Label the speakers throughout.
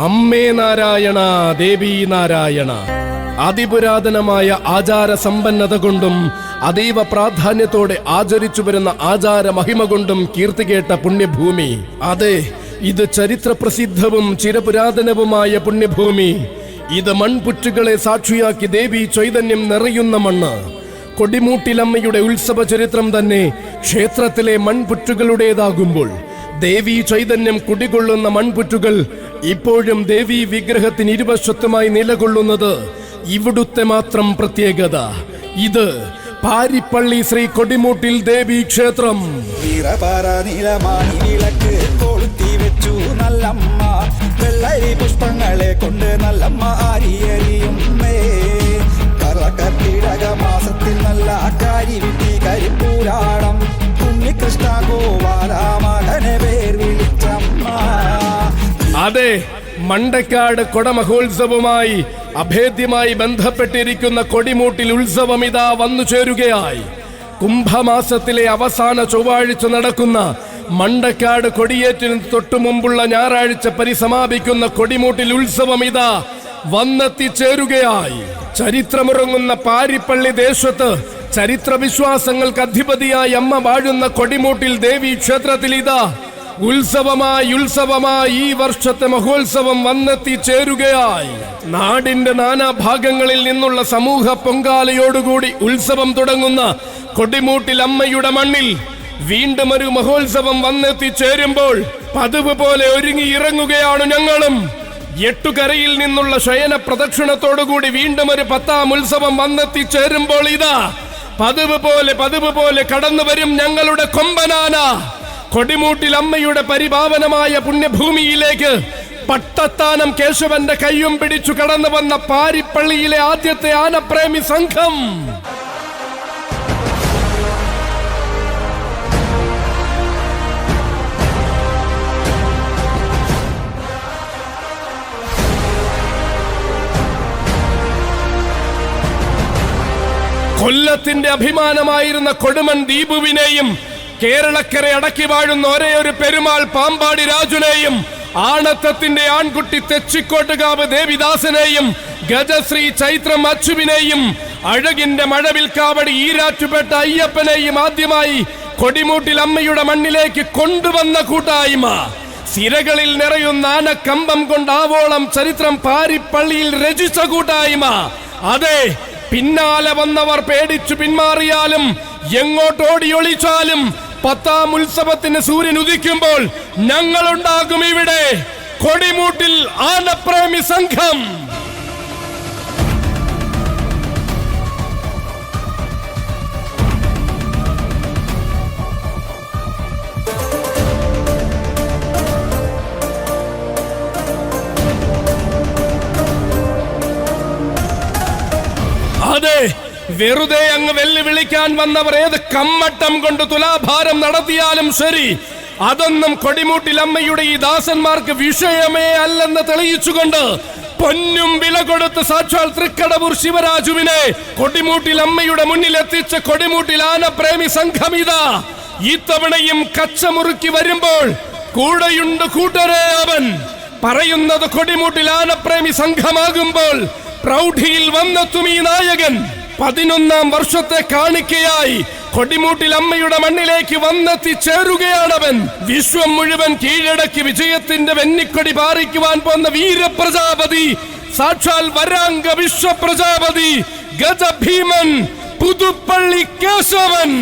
Speaker 1: അമ്മേ നാരായണ, ദേവീ നാരായണ. അതിപുരാതനമായ ആചാര സമ്പന്നത കൊണ്ടും അതീവ പ്രാധാന്യത്തോടെ ആചരിച്ചു വരുന്ന ആചാര മഹിമ കൊണ്ടും കീർത്തി കേട്ട പുണ്യഭൂമി. അതെ, ഇത് ചരിത്ര പ്രസിദ്ധവും ചിരപുരാതനവുമായ പുണ്യഭൂമി. ഇത് മൺപുറ്റുകളെ സാക്ഷിയാക്കി ദേവി ചൈതന്യം നിറയുന്ന മണ്ണ്. കൊടിമൂട്ടിലമ്മയുടെ ഉത്സവ ചരിത്രം തന്നെ ക്ഷേത്രത്തിലെ മൺപുറ്റുകളുടേതാകുമ്പോൾ ദേവി ചൈതന്യം കുടികൊള്ളുന്ന മൺപുറ്റുകൾ ഇപ്പോഴും ദേവി വിഗ്രഹത്തിന് ഇരുവശത്തുമായി നിലകൊള്ളുന്നത് ഇവിടുത്തെ മാത്രം പ്രത്യേകത. ഇത് പാരിപ്പള്ളി ശ്രീ കൊടിമൂട്ടിൽ ദേവി ക്ഷേത്രം.
Speaker 2: നല്ലമ്മ വെള്ളരി പുഷ്പങ്ങളെ കൊണ്ട് നല്ലമ്മ ആരിയറിയും കർക്കിടക മാസത്തിൽ നല്ല കാരി വിട്ടി കരിപ്പൂരാടം ഉണ്ണികൃഷ്ണ ഗോപാല മകനെ പേർ വിളിച്ചമ്മ.
Speaker 1: അതെ, മണ്ടക്കാട് കൊടമഹോത്സവവുമായി അഭേദ്യമായി ബന്ധപ്പെട്ടിരിക്കുന്ന കൊടിമൂട്ടിൽ ഉത്സവം ഇതാ വന്നു ചേരുകയായി. കുംഭമാസത്തിലെ അവസാന ചൊവ്വാഴ്ച നടക്കുന്ന മണ്ടക്കാട് കൊടിയേറ്റിന് തൊട്ടു മുമ്പുള്ള ഞായറാഴ്ച പരിസമാപിക്കുന്ന കൊടിമൂട്ടിൽ ഉത്സവം ഇതാ വന്നെത്തിച്ചേരുകയായി. ചരിത്രമുറങ്ങുന്ന പാരിപ്പള്ളി ദേശത്ത് ചരിത്ര വിശ്വാസങ്ങൾക്ക് അധിപതിയായി അമ്മ വാഴുന്ന കൊടിമൂട്ടിൽ ദേവി ക്ഷേത്രത്തിൽ ഇതാ ഉത്സവമായി ഈ വർഷത്തെ മഹോത്സവം വന്നെത്തിച്ചേരുകയായി. നാടിന്റെ നാനാഭാഗങ്ങളിൽ നിന്നുള്ള സമൂഹ പൊങ്കാലയോടുകൂടി ഉത്സവം തുടങ്ങുന്ന കൊടിമൂട്ടിൽ അമ്മയുടെ മണ്ണിൽ വീണ്ടും ഒരു മഹോത്സവം വന്നെത്തിച്ചേരുമ്പോൾ പതിവ് പോലെ ഒരുങ്ങി ഇറങ്ങുകയാണ് ഞങ്ങളും. എട്ടുകരയിൽ നിന്നുള്ള ശയന പ്രദക്ഷിണത്തോടുകൂടി വീണ്ടും ഒരു 10ാം ഉത്സവം വന്നെത്തിച്ചേരുമ്പോൾ ഇതാ പതിവ് പോലെ കടന്നു വരും ഞങ്ങളുടെ കൊമ്പനാന. കൊടിമൂട്ടിൽ അമ്മയുടെ പരിപാവനമായ പുണ്യഭൂമിയിലേക്ക് പട്ടത്താനം കേശവന്റെ കയ്യും പിടിച്ചു കടന്നു വന്ന പാരിപ്പള്ളിയിലെ ആദ്യത്തെ ആനപ്രേമി സംഘം. കൊല്ലത്തിന്റെ അഭിമാനമായിരുന്ന കൊടുമൺ ദീപുവിനെയും കേരളക്കര അടക്കി വാഴുന്ന ഒരേയൊരു പെരുമാൾ പാമ്പാടി രാജുനെയും ആണത്തത്തിന്റെ ആൺകുട്ടി തെച്ചിക്കോട്ടുകാവ് ദേവിദാസനെയും ഗജശ്രീ ചൈത്രം അച്ചുവിനെയും അഴകിന്റെ മഴവിൽ കാവടി ഈരാറ്റുപെട്ട അയ്യപ്പനെയും ആദ്യമായി കൊടിമൂട്ടിൽ അമ്മയുടെ മണ്ണിലേക്ക് കൊണ്ടുവന്ന കൂട്ടായ്മ. സിരകളിൽ നിറയുന്ന ആനക്കമ്പം കൊണ്ട് ആവോളം ചരിത്രം പാരിപ്പള്ളിയിൽ രചിച്ച കൂട്ടായ്മ. അതെ, പിന്നാലെ വന്നവർ പേടിച്ചു പിന്മാറിയാലും എങ്ങോട്ടോടി ഒളിച്ചാലും 10ാം ഉത്സവത്തിന് സൂര്യൻ ഉദിക്കുമ്പോൾ ഞങ്ങളുണ്ടാകും ഇവിടെ. കൊടിമൂട്ടിൽ ആനപ്രേമി സംഘം. അതെ, വെറുതെ അങ്ങ് വെല്ലുവിളിക്കാൻ വന്നവർ ഏത് കമ്മട്ടം കൊണ്ട് തുലാഭാരം നടത്തിയാലും ശരി, അതൊന്നും കൊടിമൂട്ടിൽ അമ്മയുടെ ഈ ദാസന്മാർക്ക് വിഷയമേ അല്ലെന്ന് തെളിയിച്ചുകൊണ്ട് പൊന്നും വില കൊടുത്ത് സാക്ഷാൽ തൃക്കടവൂർ ശിവരാജുവിനെ കൊടിമൂട്ടിൽ അമ്മയുടെ മുന്നിൽ എത്തിച്ച കൊടിമൂട്ടിൽ ആനപ്രേമി സംഘം ഇതാ ഇത്തവണയും കച്ചമുറുക്കി വരുമ്പോൾ കൂടെയുണ്ട് കൂട്ടരെ അവൻ. പറയുന്നത് കൊടിമൂട്ടിൽ ആനപ്രേമി സംഘമാകുമ്പോൾ പ്രൗഢിയിൽ വന്നെത്തും ഈ നായകൻ. 11ാം വർഷത്തെ കാണിക്കയായി കൊടിമൂട്ടിൽ അമ്മയുടെ മണ്ണിലേക്ക് വന്നെത്തിച്ചേരുകയാണവൻ. വിശ്വം മുഴുവൻ കീഴടക്കി വിജയത്തിന്റെ വെന്നിക്കൊടി പാറിക്കുവാൻ പോന്ന വീരപ്രജാപതി, സാക്ഷാൽ വരാംഗ വിശ്വപ്രജാപതി ഗജഭീമൻ പുതുപ്പള്ളി കേശവൻ.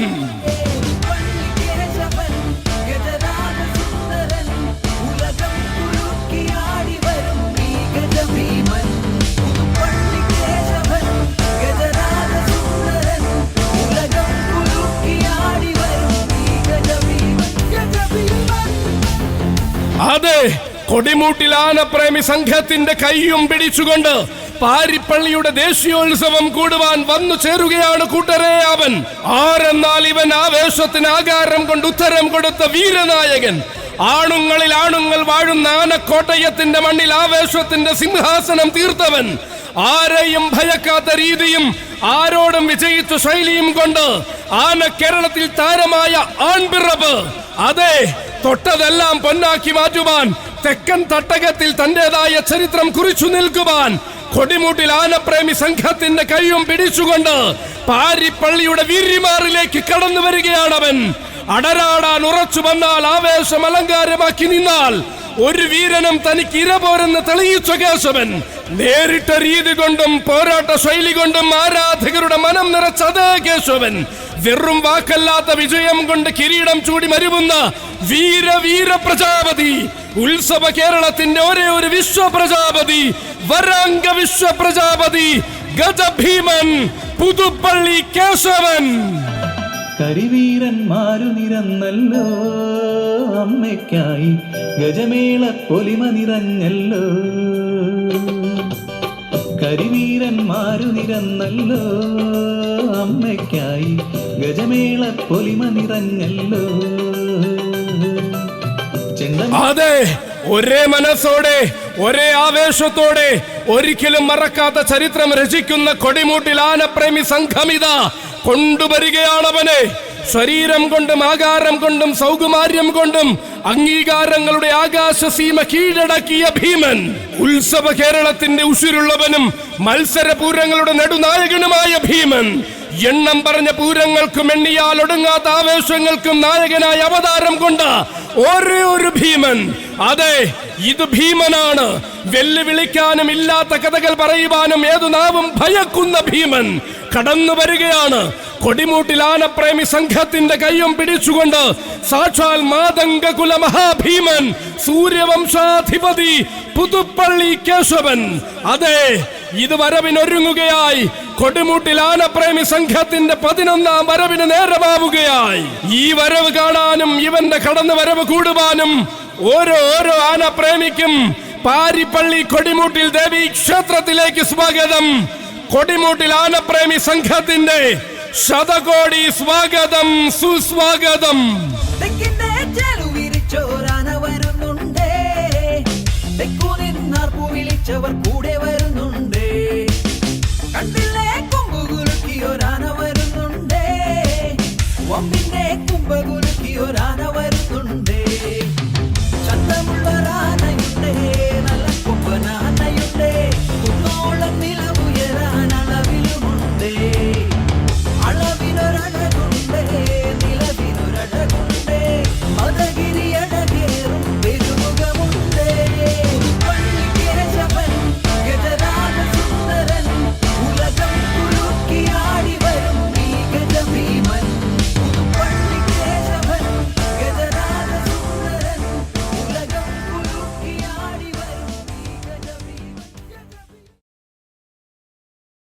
Speaker 1: അതെ, കൊടിമൂട്ടിൽ ആനപ്രേമി സംഘത്തിന്റെ കൈയും പിടിച്ചുകൊണ്ട് പാരിപ്പള്ളിയുടെ ദേശീയോത്സവം കൂടുവാൻ വന്നു ചേരുകയാണ് കൂട്ടരെ അവൻ. ആരെന്നാൽ ഇവൻ ആവേശത്തിന് ആകാരം കൊണ്ട് ഉത്തരം കൊടുത്ത വീരനായകൻ. ആണുങ്ങളിൽ ആണുങ്ങൾ വാഴുന്ന ആനക്കോട്ടയത്തിന്റെ മണ്ണിൽ ആവേശത്തിന്റെ സിംഹാസനം തീർത്തവൻ. ആരെയും ഭയക്കാത്ത രീതിയും ആരോടും വിജയിച്ച ശൈലിയും കൊണ്ട് ആന കേരളത്തിൽ താരമായ ആൺപിറപ്പ്. അതെ, തൊട്ടതെല്ലാം പൊന്നാക്കി മാറ്റുവാൻ തെക്കൻ തട്ടകത്തിൽ തന്റേതായ ചരിത്രം കുറിച്ചു നിൽക്കുവാൻ കൊടിമൂട്ടിൽ ആനപ്രേമി സംഘത്തിന്റെ കൈയും പിടിച്ചുകൊണ്ട് പാരിപ്പള്ളിയുടെ വീരിമാറിലേക്ക് കടന്നു വരികയാണവൻ. അടരാടാൻ ഉറച്ചു വന്നാൽ, ആവേശം അലങ്കാരമാക്കി നിന്നാൽ ഒരു വീരനും തനിക്ക് ഇരപോരെന്ന് തെളിയിച്ച കേശവൻ. നേരിട്ട രീതി കൊണ്ടും പോരാട്ട ശൈലി കൊണ്ടും ആരാധകരുടെ മനം നിറച്ച അതേ കേശവൻ വെറും വാക്കല്ലാത്ത വിജയം കൊണ്ട് കിരീടം ചൂടി മരുവുന്ന വീര പ്രജാപതി, ഉത്സവ കേരളത്തിന്റെ ഒരേ ഒരു വിശ്വപ്രജാപതി, വരാംഗ വിശ്വപ്രജാപതി, ഗജഭീമൻ, പുതുപ്പള്ളി കേശവൻ.
Speaker 3: കരിവീരന്മാരു നിരന്നല്ലോ അമ്മയ്ക്കായി, ഗജമേള പൊലിമ നിറഞ്ഞല്ലോ. കരിവീരന്മാരു നിരന്നല്ലോ അമ്മയ്ക്കായി, ഗജമേള പൊലിമ നിറഞ്ഞല്ലോ.
Speaker 1: അതെ, ഒരേ മനസ്സോടെ ഒരേ ആവേശത്തോടെ ഒരിക്കലും മറക്കാത്ത ചരിത്രം രചിക്കുന്ന കൊടിമൂട്ടിൽ ആനപ്രേമി സംഘമിത കൊണ്ടുവരികയാണവനെ. ശരീരം കൊണ്ടും ആകാരം കൊണ്ടും സൗകുമാര്യം കൊണ്ടും അംഗീകാരങ്ങളുടെ ആകാശസീമ കീഴടക്കിയ ഭീമൻ, ഉത്സവ കേരളത്തിന്റെ ഉശിരുള്ളവനും മത്സരപൂരങ്ങളുടെ നെടുനായകനുമായ ഭീമൻ, എണ്ണം പറഞ്ഞ പൂരങ്ങൾക്കും എണ്ണിയാൽ ഒടുങ്ങാത്ത ആവേശങ്ങൾക്കും നായകനായ അവതാരം കൊണ്ട് ഒരേ ഒരു ഭീമൻ. അതെ, ഇത് ഭീമനാണ്. വെല്ലുവിളിക്കാനും ഇല്ലാത്ത കഥകൾ പറയുവാനും ഏതു നാവും ഭയക്കുന്ന ഭീമൻ കടന്നു വരികയാണ്. കൊടിമൂട്ടിൽ ആനപ്രേമി സംഘത്തിന്റെ കയ്യും പിടിച്ചുകൊണ്ട് സാക്ഷാൽ മാതംഗകുല മഹാഭീമൻ, സൂര്യവംശാധിപതി പുതുപ്പള്ളി കേശവൻ. അതെ, ഇത് വരവിനൊരുങ്ങുകയായി. കൊടിമൂട്ടിൽ ആനപ്രേമി സംഘത്തിന്റെ 11ാം വരവിന് നേരമാവുകയായി. ഈ വരവ് കാണാനും ഇവന്റെ കടന്നു വരവ് കൂടുവാനും ഓരോ ആനപ്രേമിക്കും പാരിപ്പള്ളി കൊടിമൂട്ടിൽ ദേവി ക്ഷേത്രത്തിലേക്ക് സ്വാഗതം. കൊടിമൂട്ടിൽ ആനപ്രേമി സംഘത്തിന്റെ ശതകോടി സ്വാഗതം, സുസ്വാഗതം.
Speaker 4: വിളിച്ചവർ കൂടെ